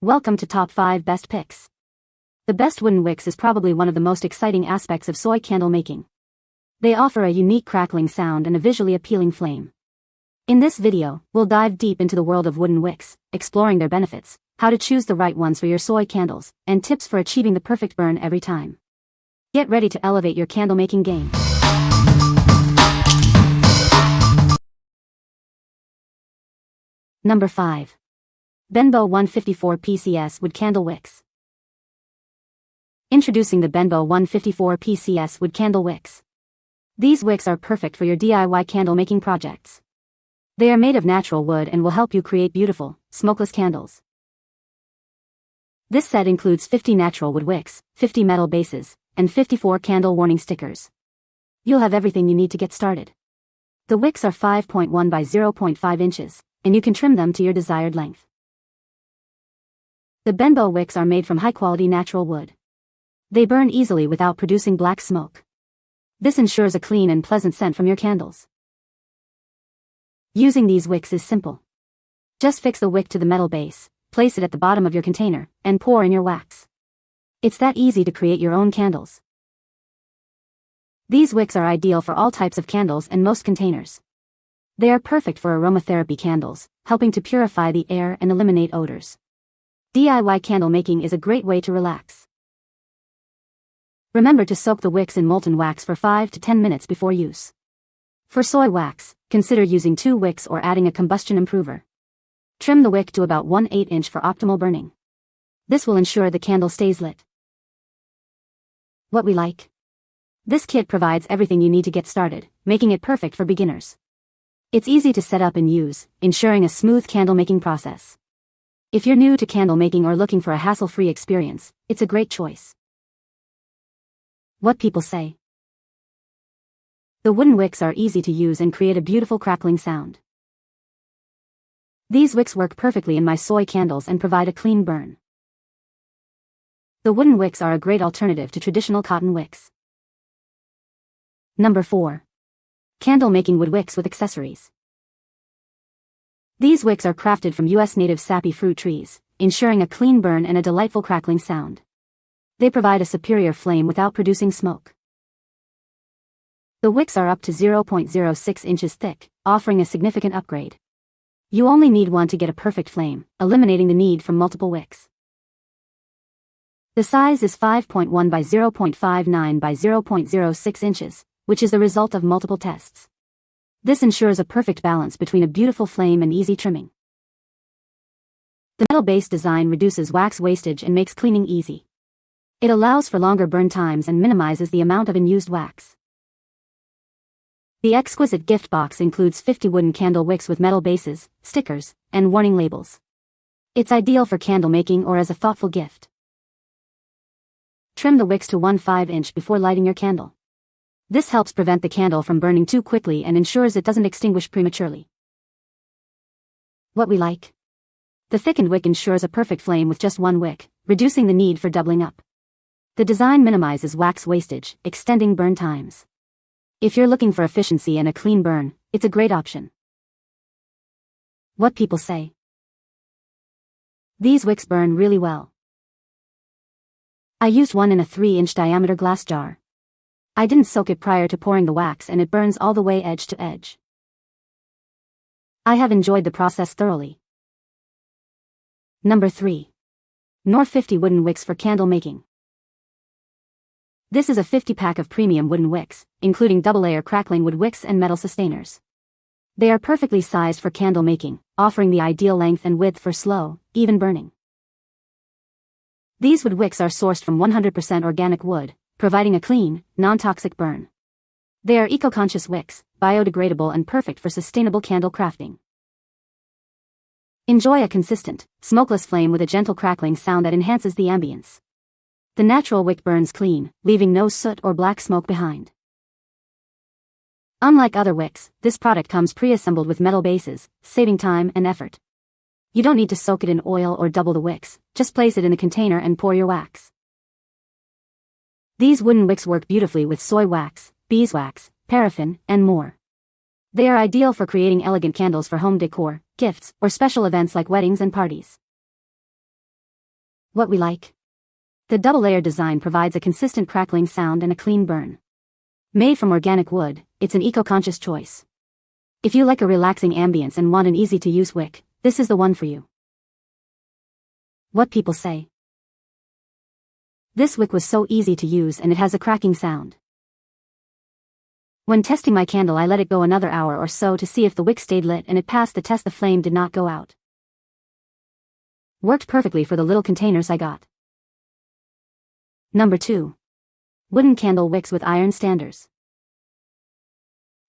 Welcome to Top 5 Best Picks. The best wooden wicks is probably one of the most exciting aspects of soy candle making. They offer a unique crackling sound and a visually appealing flame. In this video, we'll dive deep into the world of wooden wicks, exploring their benefits, how to choose the right ones for your soy candles, and tips for achieving the perfect burn every time. Get ready to elevate your candle making game. Number 5. BENBO 154 PCS Wood Candle Wicks. Introducing the BENBO 154 PCS Wood Candle Wicks. These wicks are perfect for your DIY candle making projects. They are made of natural wood and will help you create beautiful, smokeless candles. This set includes 50 natural wood wicks, 50 metal bases, and 54 candle warning stickers. You'll have everything you need to get started. The wicks are 5.1 by 0.5 inches, and you can trim them to your desired length. The BENBO wicks are made from high-quality natural wood. They burn easily without producing black smoke. This ensures a clean and pleasant scent from your candles. Using these wicks is simple. Just fix the wick to the metal base, place it at the bottom of your container, and pour in your wax. It's that easy to create your own candles. These wicks are ideal for all types of candles and most containers. They are perfect for aromatherapy candles, helping to purify the air and eliminate odors. DIY candle making is a great way to relax. Remember to soak the wicks in molten wax for 5 to 10 minutes before use. For soy wax, consider using 2 wicks or adding a combustion improver. Trim the wick to about 1/8 inch for optimal burning. This will ensure the candle stays lit. What we like. This kit provides everything you need to get started, making it perfect for beginners. It's easy to set up and use, ensuring a smooth candle making process. If you're new to candle making or looking for a hassle-free experience, it's a great choice. What people say. The wooden wicks are easy to use and create a beautiful crackling sound. These wicks work perfectly in my soy candles and provide a clean burn. The wooden wicks are a great alternative to traditional cotton wicks. Number 4. Candle making wood wicks with accessories. These wicks are crafted from U.S. native sappy fruit trees, ensuring a clean burn and a delightful crackling sound. They provide a superior flame without producing smoke. The wicks are up to 0.06 inches thick, offering a significant upgrade. You only need one to get a perfect flame, eliminating the need for multiple wicks. The size is 5.1 by 0.59 by 0.06 inches, which is the result of multiple tests. This ensures a perfect balance between a beautiful flame and easy trimming. The metal-based design reduces wax wastage and makes cleaning easy. It allows for longer burn times and minimizes the amount of unused wax. The exquisite gift box includes 50 wooden candle wicks with metal bases, stickers, and warning labels. It's ideal for candle making or as a thoughtful gift. Trim the wicks to 1/5 inch before lighting your candle. This helps prevent the candle from burning too quickly and ensures it doesn't extinguish prematurely. What we like. The thickened wick ensures a perfect flame with just one wick, reducing the need for doubling up. The design minimizes wax wastage, extending burn times. If you're looking for efficiency and a clean burn, it's a great option. What people say. These wicks burn really well. I used one in a 3-inch diameter glass jar. I didn't soak it prior to pouring the wax and it burns all the way edge to edge. I have enjoyed the process thoroughly. Number 3. NOOR 50 Wooden Wicks for Candle Making. This is a 50-pack of premium wooden wicks, including double-layer crackling wood wicks and metal sustainers. They are perfectly sized for candle making, offering the ideal length and width for slow, even burning. These wood wicks are sourced from 100% organic wood, providing a clean, non-toxic burn. They are eco-conscious wicks, biodegradable and perfect for sustainable candle crafting. Enjoy a consistent, smokeless flame with a gentle crackling sound that enhances the ambience. The natural wick burns clean, leaving no soot or black smoke behind. Unlike other wicks, this product comes pre-assembled with metal bases, saving time and effort. You don't need to soak it in oil or double the wicks, just place it in the container and pour your wax. These wooden wicks work beautifully with soy wax, beeswax, paraffin, and more. They are ideal for creating elegant candles for home decor, gifts, or special events like weddings and parties. What we like. The double-layer design provides a consistent crackling sound and a clean burn. Made from organic wood, it's an eco-conscious choice. If you like a relaxing ambience and want an easy-to-use wick, this is the one for you. What people say. This wick was so easy to use and it has a cracking sound. When testing my candle, I let it go another hour or so to see if the wick stayed lit, and it passed the test. The flame did not go out. Worked perfectly for the little containers I got. Number 2. Wooden candle wicks with iron standers.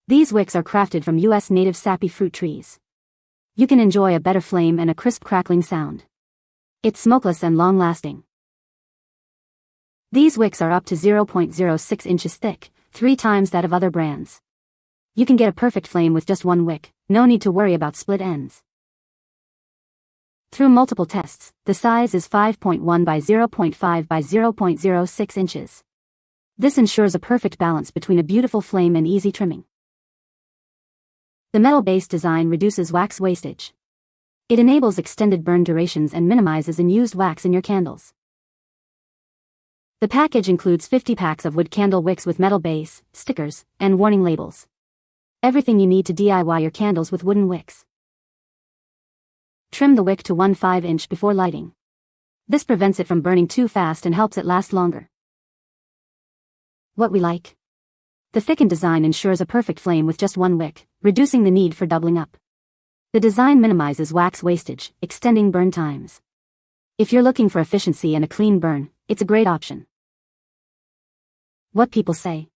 These wicks are crafted from U.S. native sappy fruit trees. You can enjoy a better flame and a crisp crackling sound. It's smokeless and long-lasting. These wicks are up to 0.06 inches thick, 3 times that of other brands. You can get a perfect flame with just one wick, no need to worry about split ends. Through multiple tests, the size is 5.1 by 0.5 by 0.06 inches. This ensures a perfect balance between a beautiful flame and easy trimming. The metal-based design reduces wax wastage. It enables extended burn durations and minimizes unused wax in your candles. The package includes 50 packs of wood candle wicks with metal base, stickers, and warning labels. Everything you need to DIY your candles with Wooden Wicks. Trim the wick to 1/5 inch before lighting. This prevents it from burning too fast and helps it last longer. What we like. The thickened design ensures a perfect flame with just one wick, reducing the need for doubling up. The design minimizes wax wastage, extending burn times. If you're looking for efficiency and a clean burn, it's a great option. What people say.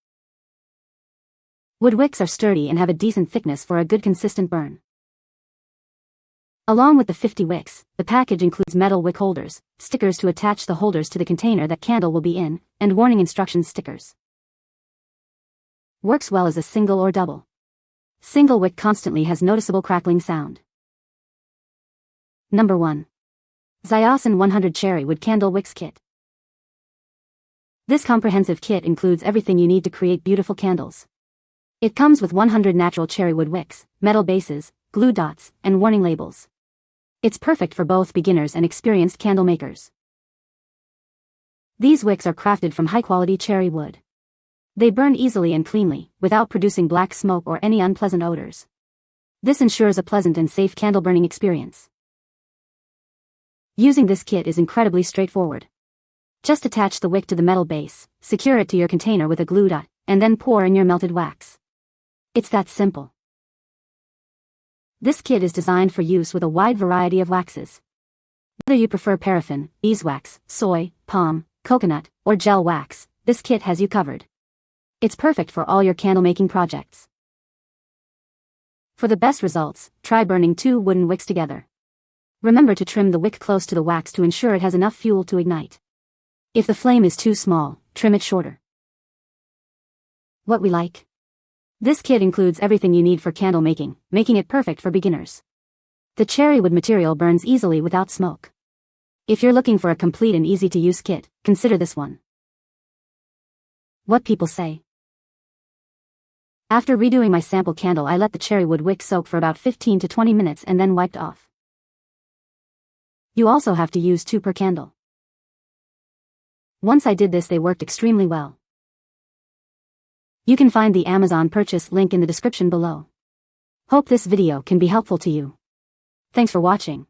Wood wicks are sturdy and have a decent thickness for a good consistent burn. Along with the 50 wicks, the package includes metal wick holders, stickers to attach the holders to the container that candle will be in, and warning instructions stickers. Works well as a single or double. Single wick constantly has noticeable crackling sound. Number 1. Ziosxin 100 Cherry Wood Candle Wicks Kit. This comprehensive kit includes everything you need to create beautiful candles. It comes with 100 natural cherry wood wicks, metal bases, glue dots, and warning labels. It's perfect for both beginners and experienced candle makers. These wicks are crafted from high-quality cherry wood. They burn easily and cleanly, without producing black smoke or any unpleasant odors. This ensures a pleasant and safe candle burning experience. Using this kit is incredibly straightforward. Just attach the wick to the metal base, secure it to your container with a glue dot, and then pour in your melted wax. It's that simple. This kit is designed for use with a wide variety of waxes. Whether you prefer paraffin, beeswax, soy, palm, coconut, or gel wax, this kit has you covered. It's perfect for all your candle making projects. For the best results, try burning 2 wooden wicks together. Remember to trim the wick close to the wax to ensure it has enough fuel to ignite. If the flame is too small, trim it shorter. What we like. This kit includes everything you need for candle making it perfect for beginners. The cherry wood material burns easily without smoke. If you're looking for a complete and easy-to-use kit, consider this one. What people say. After redoing my sample candle, I let the cherry wood wick soak for about 15 to 20 minutes and then wiped off. You also have to use 2 per candle. Once I did this, they worked extremely well. You can find the Amazon purchase link in the description below. Hope this video can be helpful to you. Thanks for watching.